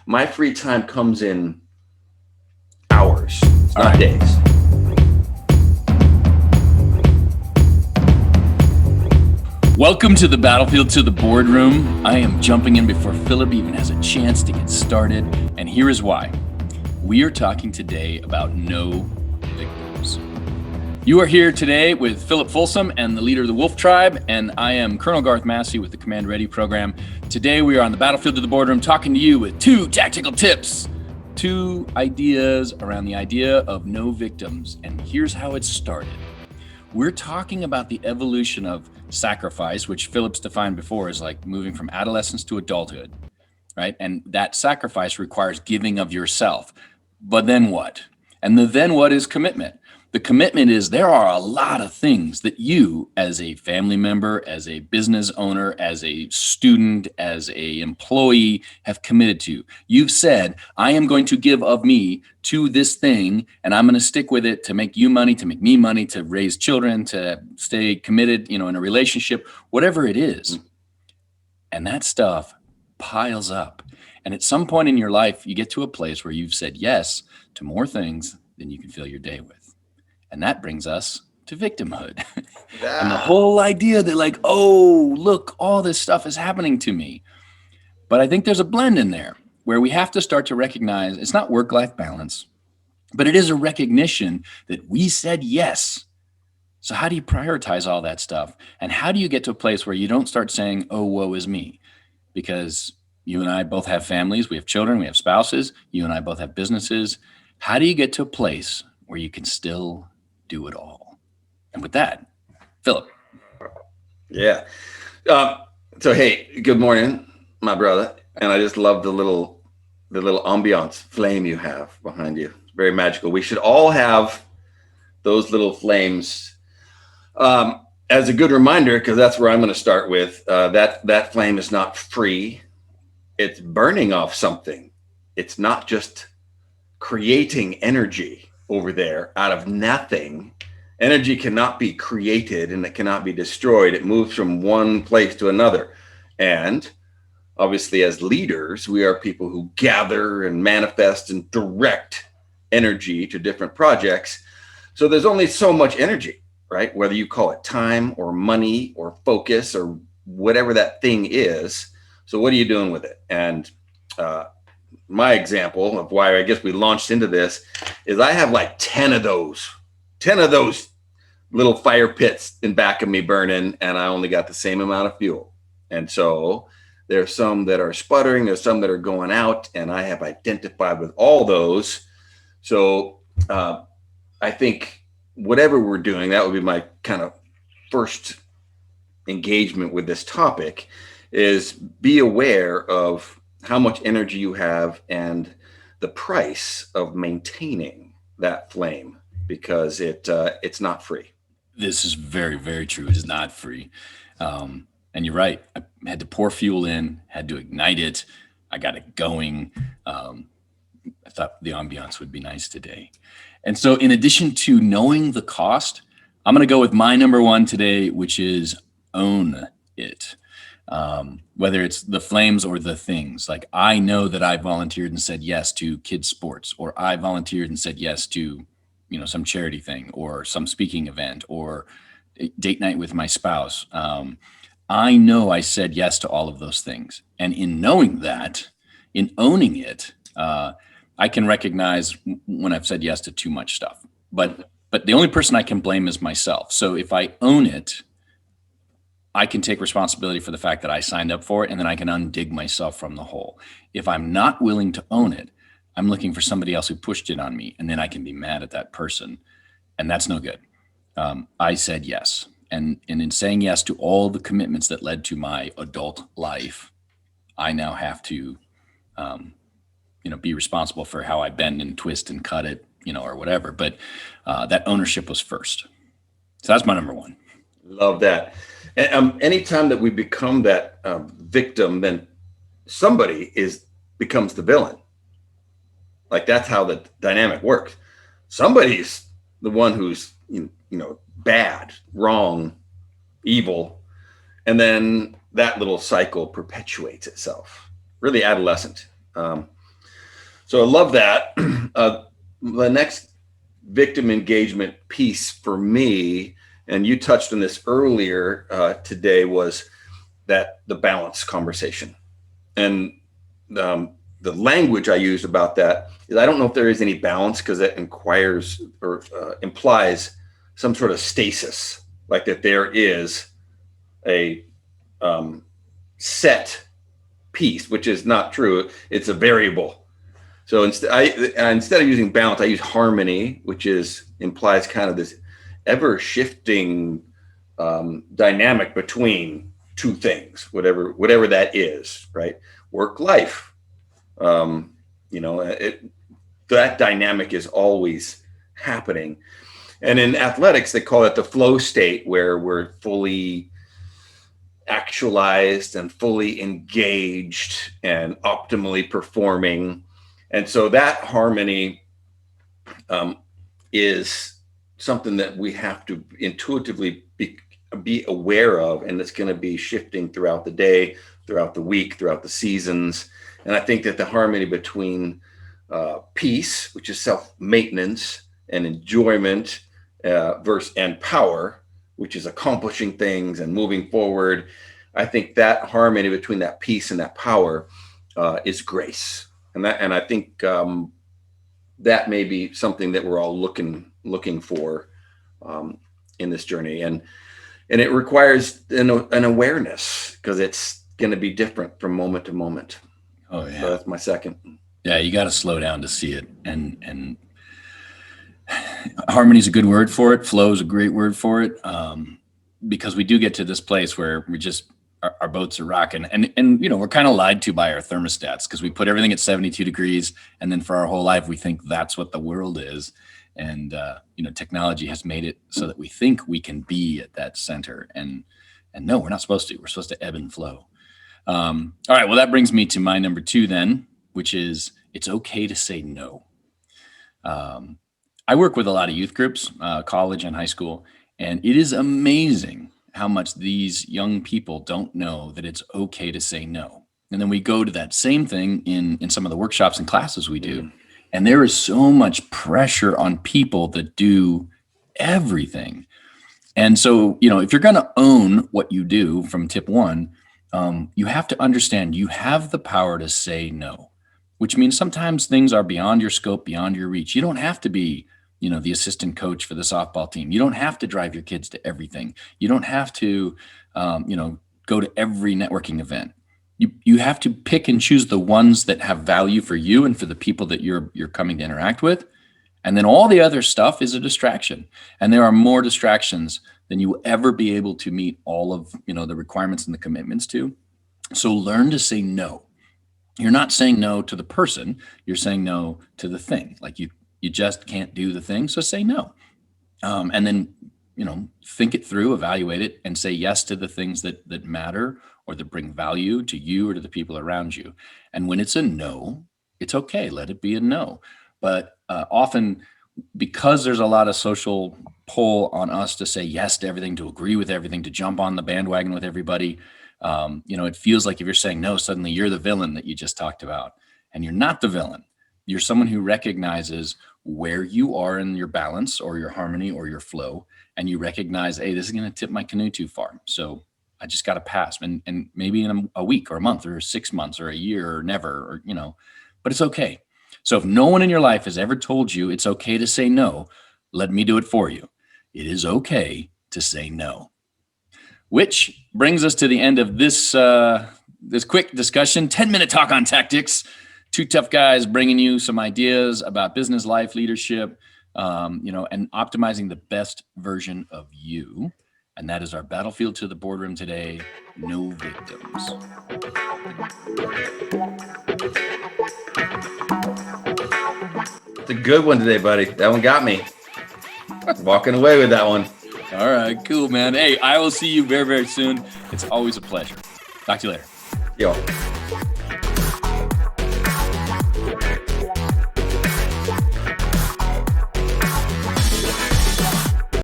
my free time comes in hours, it's not days. Welcome to the battlefield, to the boardroom. I am jumping in before Philip even has a chance to get started, and here is why. We are talking today about no victims. You are here today with Philip Folsom and the leader of the Wolf Tribe, and I am Colonel Garth Massey with the Command Ready program. Today we are on the battlefield of the boardroom talking to you with 2 tactical tips, 2 ideas around the idea of no victims, and here's how it started. We're talking about the evolution of sacrifice, which Philip's defined before as like moving from adolescence to adulthood, right? And that sacrifice requires giving of yourself. But then what? And the then what is commitment. The commitment is there are a lot of things that you as a family member, as a business owner, as a student, as a employee have committed to. You've said, I am going to give of me to this thing, and I'm going to stick with it to make you money, to make me money, to raise children, to stay committed, in a relationship, whatever it is. And that stuff piles up. And at some point in your life, you get to a place where you've said yes to more things than you can fill your day with. And that brings us to victimhood. And the whole idea that like, oh, look, all this stuff is happening to me. But I think there's a blend in there where we have to start to recognize it's not work-life balance, but it is a recognition that we said yes. So how do you prioritize all that stuff? And how do you get to a place where you don't start saying, oh, woe is me? Because you and I both have families, we have children, we have spouses, you and I both have businesses. How do you get to a place where you can still do it all? And with that, Philip. Yeah. So, hey, good morning, my brother. And I just love the little ambiance flame you have behind you. It's very magical. We should all have those little flames as a good reminder, because that's where I'm going to start with. That flame is not free. It's burning off something. It's not just creating energy over there out of nothing. Energy cannot be created and it cannot be destroyed. It moves from one place to another. And obviously, as leaders, we are people who gather and manifest and direct energy to different projects. So there's only so much energy, right? Whether you call it time or money or focus or whatever that thing is. So what are you doing with it? And my example of why I guess we launched into this is I have like 10 of those little fire pits in back of me burning, and I only got the same amount of fuel. And so there's some that are sputtering, there's some that are going out, and I have identified with all those. So I think whatever we're doing, that would be my kind of first engagement with this topic, is be aware of how much energy you have and the price of maintaining that flame, because it's not free. This is very, very true. It is not free. And you're right. I had to pour fuel in, had to ignite it. I got it going. I thought the ambiance would be nice today. And so in addition to knowing the cost, I'm going to go with my number 1 today, which is own it. Whether it's the flames or the things. Like I know that I volunteered and said yes to kids sports, or I volunteered and said yes to, some charity thing or some speaking event or date night with my spouse. I know I said yes to all of those things. And in knowing that, in owning it, I can recognize when I've said yes to too much stuff. But the only person I can blame is myself. So if I own it, I can take responsibility for the fact that I signed up for it, and then I can undig myself from the hole. If I'm not willing to own it, I'm looking for somebody else who pushed it on me, and then I can be mad at that person, and that's no good. I said yes, and in saying yes to all the commitments that led to my adult life, I now have to, be responsible for how I bend and twist and cut it, or whatever. But that ownership was first. So that's my number 1. Love that. And anytime that we become that victim, then somebody becomes the villain. Like that's how the dynamic works. Somebody's the one who's bad, wrong, evil, and then that little cycle perpetuates itself. Really adolescent. So I love that. The next victim engagement piece for me, and you touched on this earlier today, was that the balance conversation. And the language I used about that is I don't know if there is any balance, because that inquires or implies some sort of stasis, like that there is a set piece, which is not true. It's a variable. So instead of using balance, I use harmony, which implies kind of this ever shifting dynamic between two things, whatever that is, right? Work life, that dynamic is always happening. And in athletics, they call it the flow state, where we're fully actualized and fully engaged and optimally performing. And so that harmony is something that we have to intuitively be aware of, and it's going to be shifting throughout the day, throughout the week, throughout the seasons. And I think that the harmony between peace, which is self-maintenance, and enjoyment, and power, which is accomplishing things and moving forward, I think that harmony between that peace and that power is grace. And I think that may be something that we're all looking for in this journey, and it requires an awareness, because it's going to be different from moment to moment. Oh yeah, so that's my second. Yeah, you got to slow down to see it, and harmony is a good word for it. Flow is a great word for it, because we do get to this place where we just our boats are rocking, and we're kind of lied to by our thermostats, because we put everything at 72 degrees, and then for our whole life we think that's what the world is. And technology has made it so that we think we can be at that center, and no, we're not supposed to. We're supposed to ebb and flow. All right, well, that brings me to my number 2 then, which is it's okay to say no. I work with a lot of youth groups, college and high school, and it is amazing how much these young people don't know that it's okay to say no. And then we go to that same thing in some of the workshops and classes we do. And there is so much pressure on people that do everything. And so, if you're going to own what you do, from tip 1, you have to understand you have the power to say no, which means sometimes things are beyond your scope, beyond your reach. You don't have to be the assistant coach for the softball team. You don't have to drive your kids to everything. You don't have to, go to every networking event. You have to pick and choose the ones that have value for you and for the people that you're coming to interact with. And then all the other stuff is a distraction. And there are more distractions than you will ever be able to meet all of, the requirements and the commitments to. So learn to say no. You're not saying no to the person. You're saying no to the thing. Like you just can't do the thing. So say no. And then, think it through, evaluate it, and say yes to the things that matter or that bring value to you or to the people around you. And when it's a no, it's okay. Let it be a no. But often, because there's a lot of social pull on us to say yes to everything, to agree with everything, to jump on the bandwagon with everybody, it feels like if you're saying no, suddenly you're the villain that you just talked about. And you're not the villain. You're someone who recognizes where you are in your balance or your harmony or your flow. And you recognize, hey, this is going to tip my canoe too far. So I just got to pass. And maybe in a week or a month or 6 months or a year or never, or, but it's okay. So if no one in your life has ever told you it's okay to say no, let me do it for you. It is okay to say no. Which brings us to the end of this quick discussion, 10-minute talk on tactics. 2 tough guys bringing you some ideas about business, life, leadership, and optimizing the best version of you. And that is our battlefield to the boardroom today. No victims. It's a good one today, buddy. That one got me. Walking away with that one. All right, cool, man. Hey, I will see you very, very soon. It's always a pleasure. Talk to you later. Yo.